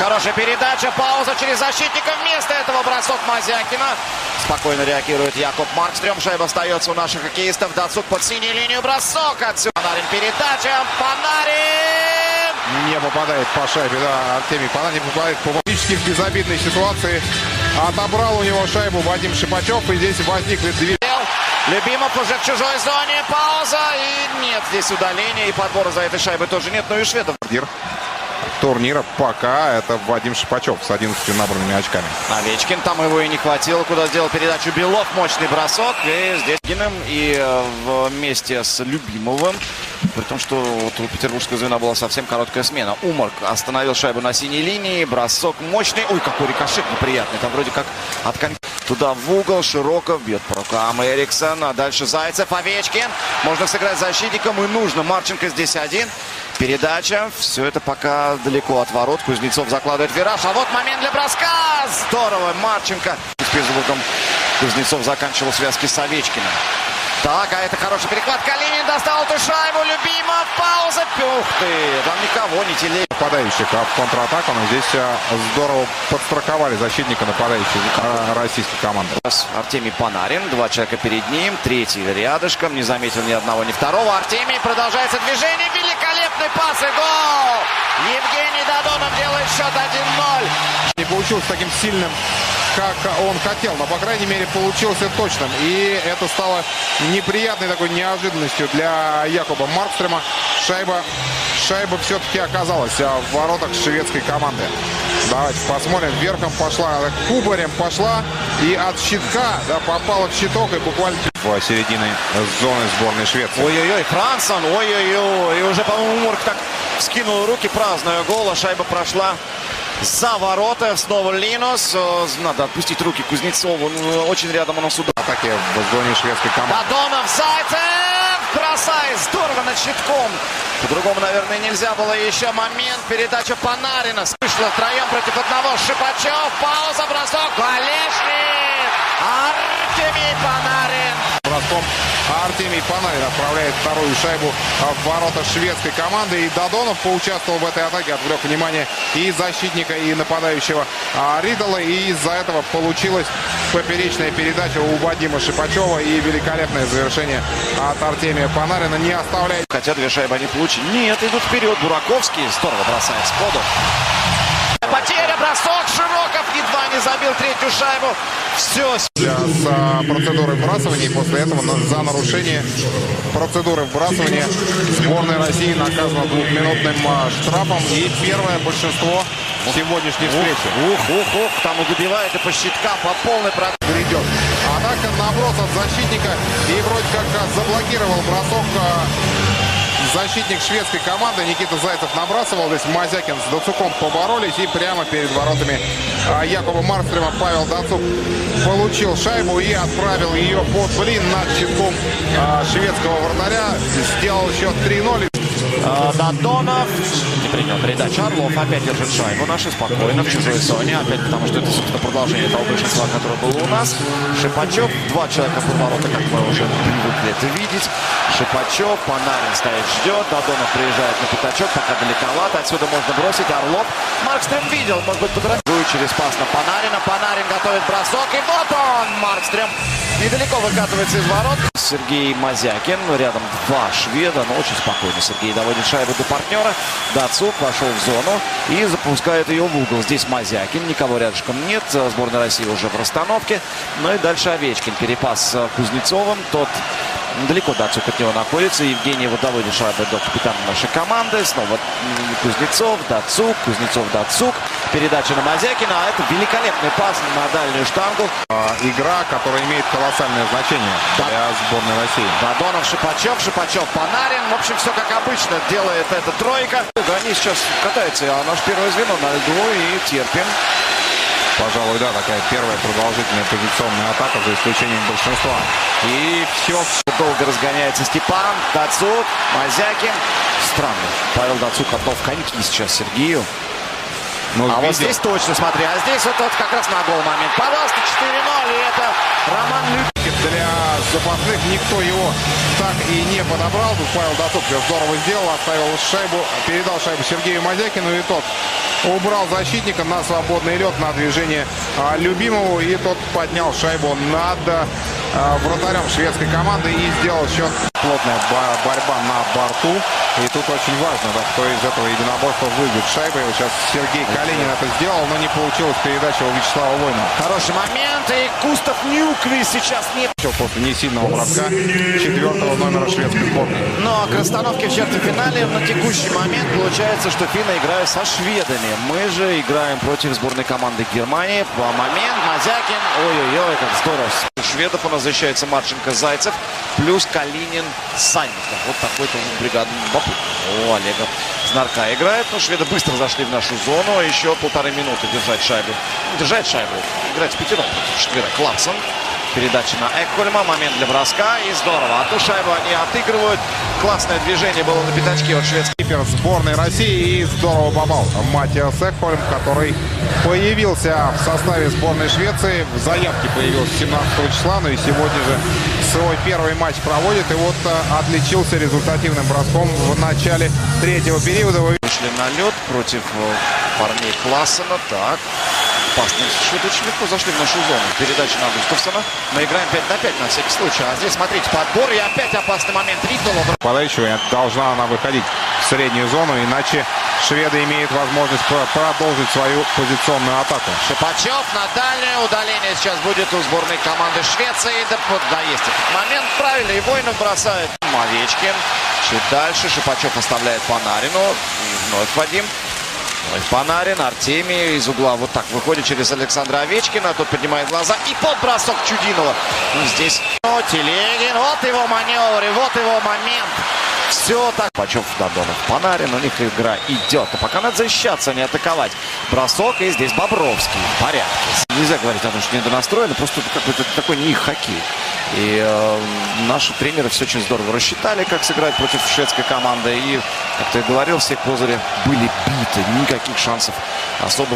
хорошая передача, пауза через защитника. Вместо этого бросок Мазякина. Спокойно реагирует Якоб Маркстрем. Шайба остается у наших хоккеистов. Дацук под синюю линию. Бросок отсюда. Панарин передача. Панарин! Не попадает по шайбе, да, Артемий Панарин не попадает по практически в безобидной ситуации. Отобрал у него шайбу Вадим Шипачев, и здесь возникли две. Любимов уже в чужой зоне. Пауза. И нет здесь удаления. И подбора за этой шайбой тоже нет. Но и шведов. Турнира пока это Вадим Шипачев с 11 набранными очками. Овечкин, там его и не хватило, куда сделал передачу Белов. Мощный бросок. И здесь и вместе с Любимовым. При том, что вот у петербургского звена была совсем короткая смена. Умарк остановил шайбу на синей линии. Бросок мощный. Ой, какой рикошет неприятный. Там вроде как от туда в угол. Широков бьет по рукам Эриксон. А дальше Зайцев, Овечкин. Можно сыграть защитником и нужно. Марченко здесь один. Передача. Все это пока далеко от ворот. Кузнецов закладывает вираж. А вот момент для броска. Здорово. Марченко. С звуком Кузнецов заканчивал связки с Овечкиным. Так, а это хороший переклад. Калинин достал эту шайбу. Любимов. Пауза. Ух ты. Там никого не телеет. Нападающих в контратаку. Но здесь здорово подстраховали защитника нападающих российской команды. Артемий Панарин. Два человека перед ним. Третий рядышком. Не заметил ни одного, ни второго. Артемий. Продолжается движение. Великолепный пас и гол. Евгений Додонов делает счет 1-0. Не получилось таким сильным, как он хотел, но, по крайней мере, получился точным. И это стало неприятной такой неожиданностью для Якоба Маркстрема. Шайба все-таки оказалась в воротах шведской команды. Давайте посмотрим. Верхом пошла, кубарем пошла. И от щитка, да, попала в щиток и буквально в середине зоны сборной Швеции. Ой-ой-ой, Франсон, ой-ой-ой. И уже, по-моему, Умарк так вскинул руки, празднуя гол, а шайба прошла за ворота. Снова Линус. Надо отпустить руки Кузнецову. Очень рядом у нас удар. Атаки в зоне шведской команды. Додонов, Зайцев! Бросает здорово над щитком. По-другому, наверное, нельзя было. Еще момент. Передача Панарина. Вышло втроем против одного. Шипачев. Пауза, бросок. Голешник. Артемий Панарин. Броском Артемий Панарин отправляет вторую шайбу в ворота шведской команды. И Додонов поучаствовал в этой атаке. Отвлек внимание и защитника, и нападающего Риддала. И из-за этого получилась поперечная передача у Вадима Шипачева. И великолепное завершение от Артемия Панарина не оставляет. Хотя две шайбы они получили. Нет, идут вперед. Бураковский здорово бросает сходу. Потеря, бросок. Широков едва не забил третью шайбу. Все. С процедурой вбрасывания. И после этого за нарушение процедуры вбрасывания сборная России наказана 2-минутным штрафом. И первое большинство сегодняшней встречи. Ух. Там и добивает и по щиткам по полной идет. Атака, наброс от защитника. И вроде как заблокировал бросок защитник шведской команды. Никита Зайцев набрасывал. Здесь Мазякин с Дацуком поборолись. И прямо перед воротами Якоба Маркстрема Павел Дацук получил шайбу и отправил ее под блин над щитком шведского вратаря. Сделал счет 3-0. Додонов не принял передачу. Орлов опять держит шайбу. Наши спокойно в чужой зоне. Опять потому, что это, собственно, продолжение того большинства, которое было у нас. Шипачев. Два человека под ворота, как мы уже привыкли это видеть. Шипачев. Панарин стоит, ждет. Додонов приезжает на пятачок. Пока далековато. Отсюда можно бросить. Орлов. Маркстрем видел. Может быть, подражает. Через пас на Панарина. Панарин готовит бросок. И вот он. Маркстрем недалеко выкатывается из ворот. Сергей Мазякин. Рядом два шведа. Но очень спокойно Сергей доводит шайбу до партнера. Дацук вошел в зону и запускает ее в угол. Здесь Мазякин. Никого рядышком нет. Сборная России уже в расстановке. Ну и дальше Овечкин. Перепас с Кузнецовым. Тот далеко Дацук от него находится. Евгений вот доводит шайбу до капитана нашей команды. Снова Кузнецов, Дацук. Кузнецов, Дацук. Передача на Мазякина. А это великолепный пас на дальнюю штангу. Игра, которая имеет колоссальное значение для сборной России. Додонов, Шипачев, Панарин. В общем, все как обычно делает эта тройка. Они сейчас катаются, а наше первое звено на льду и терпим. Пожалуй, да, такая первая продолжительная позиционная атака, за исключением большинства. И все. Долго разгоняется Степан, Дацук, Мазякин. Странно. Павел Дацук отдал в коньки сейчас Сергею. Ну, а вот здесь точно, смотри. А здесь вот как раз на гол момент. Пожалуйста, 4-0. И это Роман Любимов. для запасных. Никто его так и не подобрал. Тут Павел Дацук все здорово сделал. Оставил шайбу, передал шайбу Сергею Мазякину. И тот убрал защитника на свободный лед, на движение Любимову. И тот поднял шайбу над вратарем шведской команды и сделал счет. Плотная борьба на борту. И тут очень важно, да, кто из этого единоборства выбьет шайбы. Вот сейчас Сергей Калинин это сделал, но не получилась передача у Вячеслава Войнова. Хороший момент. И Густав Нюквист сейчас не... После несильного броска 4-го номера шведской сборной. Но к расстановке в четвертьфинале на текущий момент получается, что финны играют со шведами. Мы же играем против сборной команды Германии. Момент. Мазякин. Ой-ой-ой, как здорово. У шведов у нас защищается Марченко, Зайцев. Плюс Калинин, Санников. Вот такой-то бригадный бабу. О, Олега Знарка играет. Но шведы быстро зашли в нашу зону. Еще 1,5 минуты держать шайбу. Держать шайбу. Играть в пятером против четверых. Классон. Передача на Экхольма. Момент для броска. И здорово. Одну шайбу они отыгрывают. Классное движение было на пятачке от шведских. Кипер сборной России. И здорово попал Матиас Экхольм, который появился в составе сборной Швеции. В заявке появился 17 числа. Но и сегодня же свой первый матч проводит. И вот отличился результативным броском в начале третьего периода. Вышли на лед против парней Классена. Так. Опасный швед очень легко зашли в нашу зону. Передача на Густавсона. Мы играем 5 на 5 на всякий случай. А здесь, смотрите, подбор и опять опасный момент. Рикдола. Подающего должна она выходить в среднюю зону, иначе шведы имеют возможность продолжить свою позиционную атаку. Шипачев на дальнее удаление сейчас будет у сборной команды Швеции. Да, есть этот момент. Правильно. И Войнов бросает. Овечкин. Чуть дальше. Шипачев оставляет Панарину. И вновь Вадим. Панарин, Артемий из угла вот так выходит через Александра Овечкина. Тот поднимает глаза. И под бросок Чудинова. Ну, здесь Телегин. Вот его маневр. И вот его момент. Все так. Пачев, Додонов, Панарин. У них игра идет. А пока надо защищаться, а не атаковать. Бросок. И здесь Бобровский. В порядке. Нельзя говорить о том, что недонастроены. Просто какой-то такой не их хоккей. И наши тренеры все очень здорово рассчитали, как сыграть против шведской команды. И, как ты говорил, все козыри были биты. Никаких шансов особо.